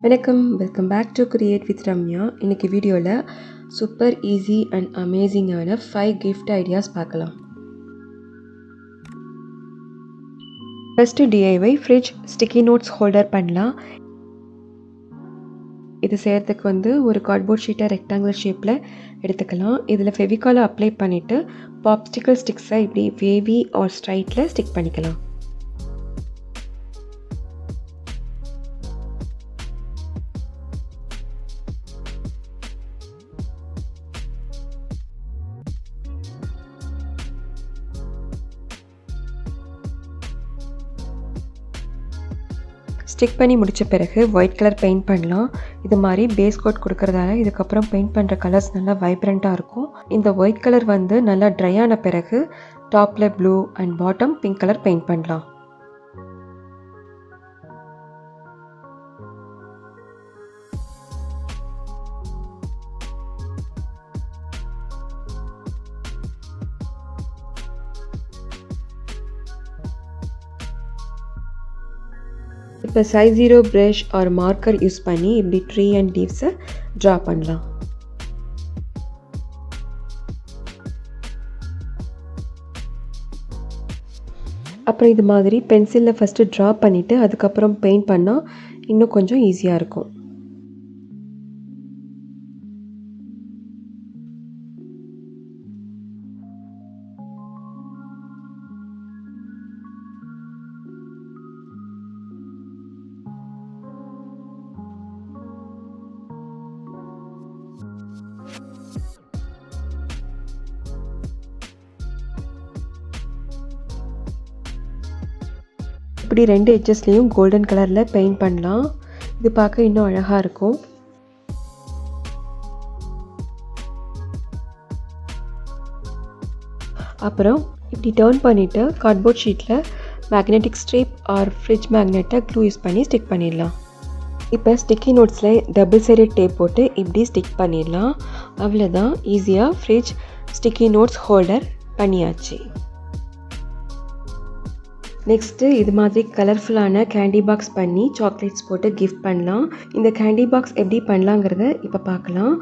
வணக்கம், welcome back to create with Ramya. இன்னைக்கு வீடியோவில் சூப்பர் ஈஸி அண்ட் அமேசிங்கான 5 கிஃப்ட் ஐடியாஸ் பார்க்கலாம். First DIY fridge sticky notes holder பண்ணலாம். இது செய்கிறதுக்கு ஒரு கார்ட்போர்ட் ஷீட்டை ரெக்டாங்குலர் ஷேப்பில் எடுத்துக்கலாம். இதில் ஃபெவிகாலை அப்ளை பண்ணிவிட்டு பாப்ஸ்டிக்கல் ஸ்டிக்ஸை இப்படி வேவி ஆர் ஸ்ட்ரைட்டில் ஸ்டிக் பண்ணிக்கலாம். ஸ்டிக் பண்ணி முடித்த பிறகு ஒயிட் கலர் பெயிண்ட் பண்ணலாம். இது மாதிரி பேஸ் கோட் கொடுக்கறதால இதுக்கப்புறம் பெயிண்ட் பண்ணுற கலர்ஸ் நல்லா வைப்ரண்ட்டாக இருக்கும். இந்த ஒயிட் கலர் நல்லா ட்ரை ஆன பிறகு டாப்பில் blue and bottom pink colour paint பண்ணலாம். இப்போ size 0 brush or marker use பண்ணி இப்படி ட்ரீ அண்ட் லீவ்ஸை ட்ரா பண்ணலாம். அப்புறம் இது மாதிரி பென்சிலில் ஃபஸ்ட்டு ட்ரா பண்ணிவிட்டு அதுக்கப்புறம் பெயிண்ட் பண்ணால் இன்னும் கொஞ்சம் ஈஸியாக இருக்கும். இப்படி 2 எட்ஜஸ்லேயும் கோல்டன் கலரில் பெயிண்ட் பண்ணலாம். இது பார்க்க இன்னும் அழகாக இருக்கும். அப்புறம் இப்படி டர்ன் பண்ணிவிட்டு கார்ட்போர்ட் ஷீட்டில் மேக்னெட்டிக் ஸ்ட்ரிப் ஆர் ஃப்ரிட்ஜ் மேக்னெட்டை க்ளூ யூஸ் பண்ணி ஸ்டிக் பண்ணிடலாம். இப்போ ஸ்டிக்கி நோட்ஸில் டபுள் சைடட் டேப் போட்டு இப்படி ஸ்டிக் பண்ணிடலாம். அவ்வளோதான், ஈஸியாக ஃப்ரிட்ஜ் ஸ்டிக்கி நோட்ஸ் ஹோல்டர் பண்ணியாச்சு. நெக்ஸ்ட்டு இது மாதிரி கலர்ஃபுல்லான கேண்டி பாக்ஸ் பண்ணி சாக்லேட்ஸ் போட்டு கிஃப்ட் பண்ணலாம். இந்த கேண்டி பாக்ஸ் எப்படி பண்ணலாங்கிறத இப்போ பார்க்கலாம்.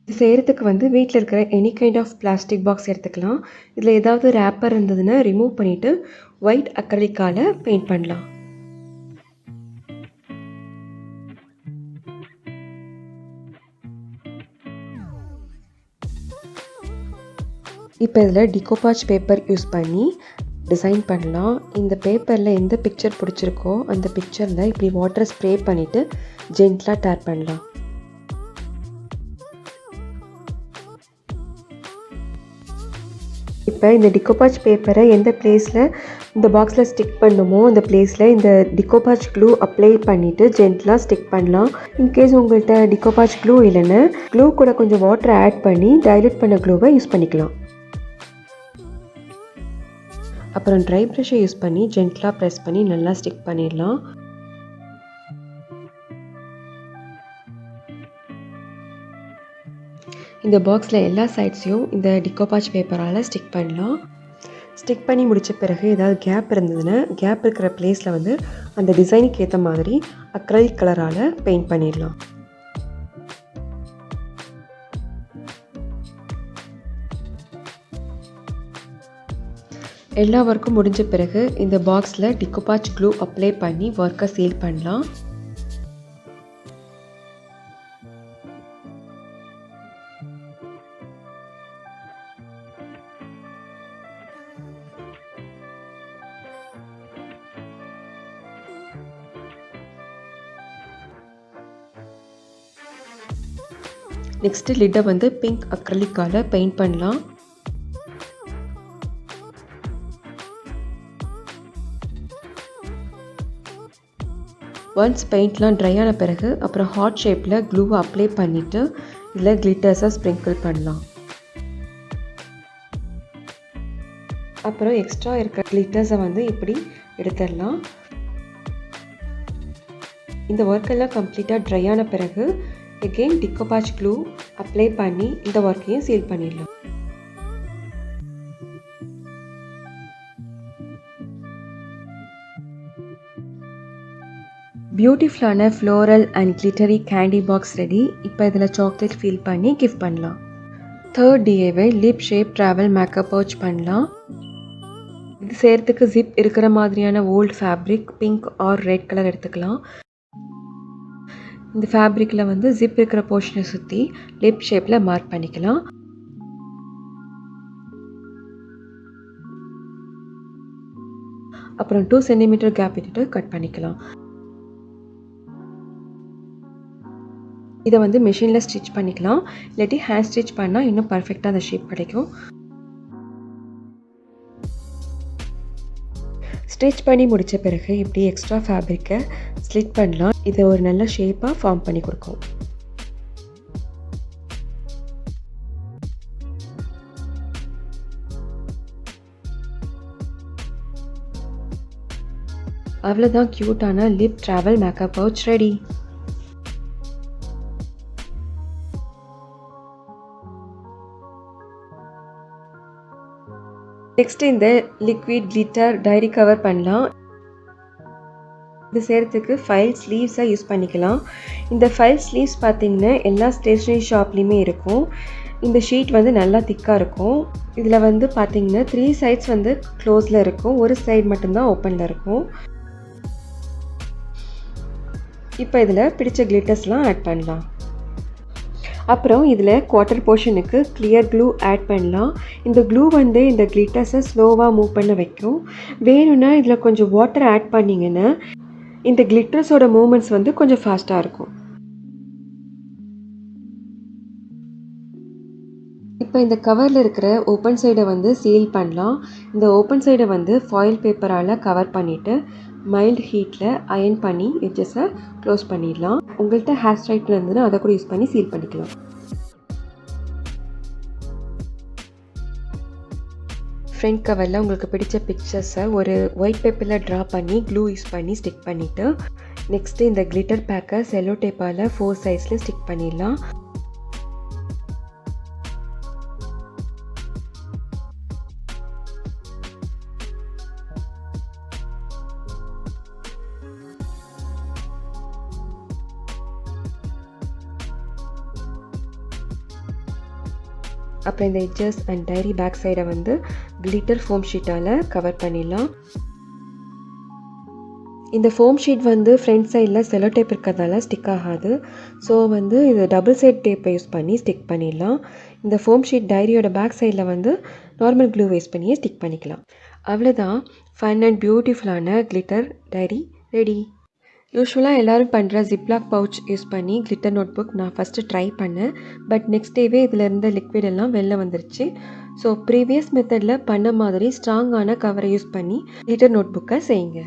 இது செய்கிறதுக்கு வீட்டில் இருக்கிற any kind of plastic box எடுத்துக்கலாம். இதில் ஏதாவது ரேப்பர் இருந்ததுன்னா ரிமூவ் பண்ணிவிட்டு ஒயிட் அக்ரிலிக்கால பெயிண்ட் பண்ணலாம். இப்போ இதில் டிகோபாஜ் பேப்பர் யூஸ் பண்ணி டிசைன் பண்ணலாம். இந்த பேப்பரில் எந்த பிக்சர் பிடிச்சிருக்கோ அந்த பிக்சரில் இப்படி வாட்டர் ஸ்ப்ரே பண்ணிவிட்டு ஜென்ட்லாக டேர் பண்ணலாம். இப்போ இந்த டிகோபாஜ் பேப்பரை எந்த பிளேஸில் இந்த பாக்ஸில் ஸ்டிக் பண்ணுமோ அந்த பிளேஸில் இந்த டிகோபாஜ் க்ளூ அப்ளை பண்ணிவிட்டு ஜென்ட்லாக ஸ்டிக் பண்ணலாம். இன்கேஸ் உங்கள்கிட்ட டிகோபாஜ் க்ளூ இல்லைன்னு க்ளூ கூட கொஞ்சம் வாட்டர் ஆட் பண்ணி டைலூட் பண்ண க்ளூவை யூஸ் பண்ணிக்கலாம். அப்புறம் ட்ரை ப்ரஷை யூஸ் பண்ணி ஜென்ட்லாக ப்ரெஸ் பண்ணி நல்லா ஸ்டிக் பண்ணிடலாம். இந்த பாக்ஸில் எல்லா சைட்ஸையும் இந்த டிகோபாஜ் பேப்பரால் ஸ்டிக் பண்ணலாம். ஸ்டிக் பண்ணி முடித்த பிறகு ஏதாவது கேப் இருந்ததுன்னா கேப் இருக்கிற பிளேஸில் அந்த டிசைனுக்கு ஏற்ற மாதிரி அக்ரைலிக் கலரால் பெயிண்ட் பண்ணிடலாம். எல்லா ஒர்க்கும் முடிஞ்ச பிறகு இந்த பாக்ஸில் டிகோபாஜ் க்ளூ அப்ளை பண்ணி ஒர்க்கை சீல் பண்ணலாம். நெக்ஸ்ட்டு லிட்டை பிங்க் அக்ரிலிக்கால பெயிண்ட் பண்ணலாம். ஒன்ஸ் பெயிண்ட்லாம் ட்ரை ஆன பிறகு அப்புறம் ஹார்ட் ஷேப்பில் க்ளூவை அப்ளை பண்ணிவிட்டு இதில் கிளிட்டர்ஸை ஸ்ப்ரிங்கிள் பண்ணலாம். அப்புறம் எக்ஸ்ட்ரா இருக்க கிளிட்டர்ஸை இப்படி எடுத்துடலாம். இந்த ஒர்க்கெல்லாம் கம்ப்ளீட்டாக ட்ரை ஆன பிறகு எகெயின் டிகோபாஜ் க்ளூ அப்ளை பண்ணி இந்த ஒர்க்கையும் சீல் பண்ணிடலாம். பியூட்டிஃபுல்லான floral and glittery candy box ready. இப்போ இதில் சாக்லேட் ஃபில் பண்ணி கிஃப்ட் பண்ணலாம். Third DIY lip shape travel makeup pouch பண்ணலாம். இது செய்கிறதுக்கு ஜிப் இருக்கிற மாதிரியான old fabric pink or red colour எடுத்துக்கலாம். இந்த ஃபேப்ரிக்கில் வந்து ஜிப் இருக்கிற போர்ஷனை சுற்றி லிப் ஷேப்பில் மார்க் பண்ணிக்கலாம். அப்புறம் 2 சென்டிமீட்டர் கேப் விட்டுட்டு கட் பண்ணிக்கலாம். இதை வந்து மிஷினில் ஸ்டிச் பண்ணிக்கலாம். இல்லாட்டி ஹேண்ட் ஸ்டிச் பண்ணால் இன்னும் பர்ஃபெக்டாக அந்த ஷேப் கிடைக்கும். ஸ்டிச் பண்ணி முடித்த பிறகு இப்படி எக்ஸ்ட்ரா ஃபேப்ரிக்கை ஸ்லிட் பண்ணலாம். இதை ஒரு நல்ல ஷேப்பாக ஃபார்ம் பண்ணி கொடுக்கும். அவ்வளோதான், க்யூட்டான lip travel makeup pouch ready. Next இந்த லிக்விட் கிளிட்டர் டைரி கவர் பண்ணலாம். இது செய்கிறதுக்கு ஃபைல் ஸ்லீவ்ஸை யூஸ் பண்ணிக்கலாம். இந்த ஃபைல் ஸ்லீவ்ஸ் பார்த்திங்கன்னா எல்லா ஸ்டேஷ்னரி ஷாப்லேயுமே இருக்கும். இந்த ஷீட் வந்து நல்லா திக்காக இருக்கும். இதில் வந்து பார்த்திங்கன்னா 3 சைட்ஸ் வந்து க்ளோஸில் இருக்கும், ஒரு சைடு மட்டும்தான் ஓப்பனில் இருக்கும். இப்போ இதில் பிடிச்ச கிளிட்டர்ஸ்லாம் ஆட் பண்ணலாம். அப்புறம் இதில் குவார்ட்டர் போர்ஷனுக்கு கிளியர் க்ளூ ஆட் பண்ணலாம். இந்த க்ளூ வந்து இந்த கிளிட்டர்ஸை ஸ்லோவாக மூவ் பண்ண வைக்கும். வேணும்னா இதில் கொஞ்சம் வாட்டர் ஆட் பண்ணிங்கன்னா இந்த கிளிட்டர்ஸோட மூமெண்ட்ஸ் வந்து கொஞ்சம் ஃபாஸ்ட்டாக இருக்கும். இப்போ இந்த கவரில் இருக்கிற ஓப்பன் சைடை வந்து சீல் பண்ணலாம். இந்த ஓப்பன் சைடை வந்து ஃபாயில் பேப்பரால் கவர் பண்ணிவிட்டு மைல்டு ஹீட்டில் அயன் பண்ணி எட்ஜஸை க்ளோஸ் பண்ணிடலாம். உங்கள்கிட்ட ஹேர் ஸ்ட்ரைட்னர் இருந்ததுன்னா அதை கூட யூஸ் பண்ணி சீல் பண்ணிக்கலாம். ஃப்ரண்ட் கவரில் உங்களுக்கு பிடிச்ச பிக்சர்ஸை ஒரு ஒயிட் பேப்பரில் ட்ரா பண்ணி க்ளூ யூஸ் பண்ணி ஸ்டிக் பண்ணிவிட்டு நெக்ஸ்ட்டு இந்த கிளிட்டர் பேக்கை செல்லோ டேப்பால் 4 சைட்ஸில் ஸ்டிக் பண்ணிடலாம். அப்புறம் இந்த எட்ஜஸ் அண்ட் டைரி பேக் சைடை வந்து கிளிட்டர் ஃபோம் ஷீட்டால் கவர் பண்ணிடலாம். இந்த ஃபோம் ஷீட் வந்து ஃப்ரண்ட் சைடில் செல்லோ டேப் இருக்கிறதால ஸ்டிக் ஆகாது. ஸோ வந்து இது டபுள் சைட் டேப்பை யூஸ் பண்ணி ஸ்டிக் பண்ணிடலாம். இந்த ஃபோம் ஷீட் டைரியோட பேக் சைடில் வந்து நார்மல் க்ளூ வேஸ்ட் பண்ணியே ஸ்டிக் பண்ணிக்கலாம். அவ்வளோதான், ஃபன் அண்ட் பியூட்டிஃபுல்லான கிளிட்டர் டைரி ரெடி. யூஸ்வலாக எல்லோரும் பண்ணுற ஜிப்லாக் பவுச் யூஸ் பண்ணி கிளிட்டர் நோட் புக் நான் ஃபஸ்ட்டு ட்ரை பண்ணேன். பட் நெக்ஸ்ட் டேவே இதில் இருந்த லிக்விட் எல்லாம் வெளில வந்துருச்சு. ஸோ ப்ரீவியஸ் மெத்தடில் பண்ண மாதிரி ஸ்ட்ராங்கான கவரை யூஸ் பண்ணி கிளிட்டர் நோட் புக்கை செய்யுங்க.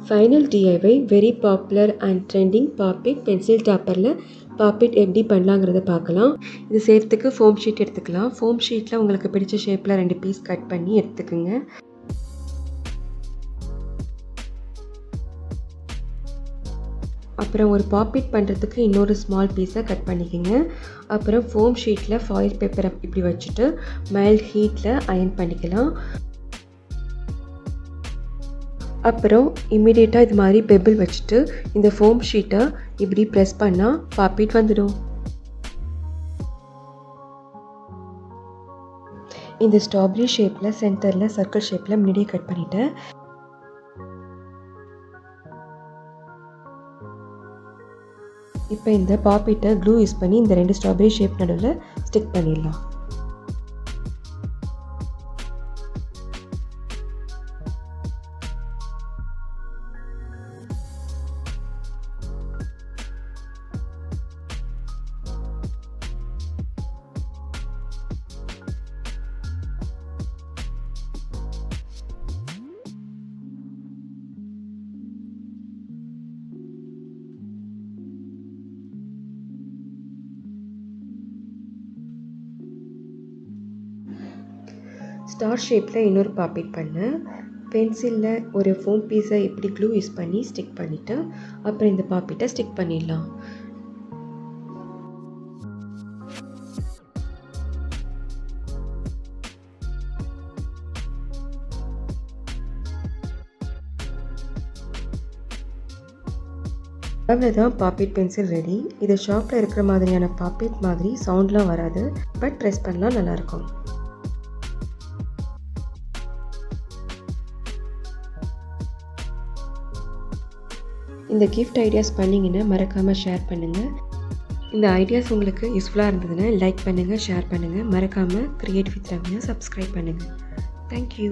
Final DIY very popular and trending pop it pencil டாப்பரில் பாப்பிட் எப்படி பண்ணலாங்கிறத பார்க்கலாம். இது செய்கிறதுக்கு ஃபோம் ஷீட் எடுத்துக்கலாம். ஃபோம் ஷீட்டில் உங்களுக்கு பிடிச்ச ஷேப்பில் 2 பீஸ் கட் பண்ணி எடுத்துக்கோங்க. அப்புறம் ஒரு பாப்பிட் பண்ணுறதுக்கு இன்னொரு ஸ்மால் பீஸை கட் பண்ணிக்கோங்க. அப்புறம் ஃபோம் ஷீட்டில் ஃபாயில் பேப்பரை இப்படி வச்சுட்டு மைல்ட் ஹீட்டில் அயன் பண்ணிக்கலாம். அப்புறம் இம்மிடியேட்டாக இது மாதிரி பெபிள் வச்சுட்டு இந்த ஃபோம் ஷீட்டை இப்படி ப்ரெஸ் பண்ணால் பாப்பிட் வந்துடும். இந்த ஸ்ட்ராபெரி ஷேப்பில் சென்டரில் சர்க்கிள் ஷேப்பில் முன்னாடியே கட் பண்ணிவிட்டேன். இப்போ இந்த பாப்பிட்டை க்ளூ யூஸ் பண்ணி இந்த 2 ஸ்ட்ராபெரி ஷேப் நடுவில் ஸ்டிக் பண்ணிடலாம். ஸ்டார் ஷேப்பில் இன்னொரு பாப்பிட் பண்ணேன். பென்சிலில் ஒரு ஃபோம் பீஸை இப்படி க்ளூ யூஸ் பண்ணி ஸ்டிக் பண்ணிவிட்டு அப்புறம் இந்த பாப்பிட்டை ஸ்டிக் பண்ணிடலாம். அவ்வளோதான் பாப்பெட் பென்சில் ரெடி. இது ஷாப்பில் இருக்கிற மாதிரியான பாப்பெட் மாதிரி சவுண்ட்லாம் வராது, பட் ப்ரெஸ் பண்ணலாம் நல்லாயிருக்கும். இந்த கிஃப்ட் ஐடியாஸ் பண்ணிங்கன்னா மறக்காமல் ஷேர் பண்ணுங்கள். இந்த ஐடியாஸ் உங்களுக்கு யூஸ்ஃபுல்லாக இருந்ததுன்னா லைக் பண்ணுங்கள், ஷேர் பண்ணுங்கள். மறக்காமல் கிரியேட் வித் ரம்யா சப்ஸ்கிரைப் பண்ணுங்கள். தேங்க்யூ.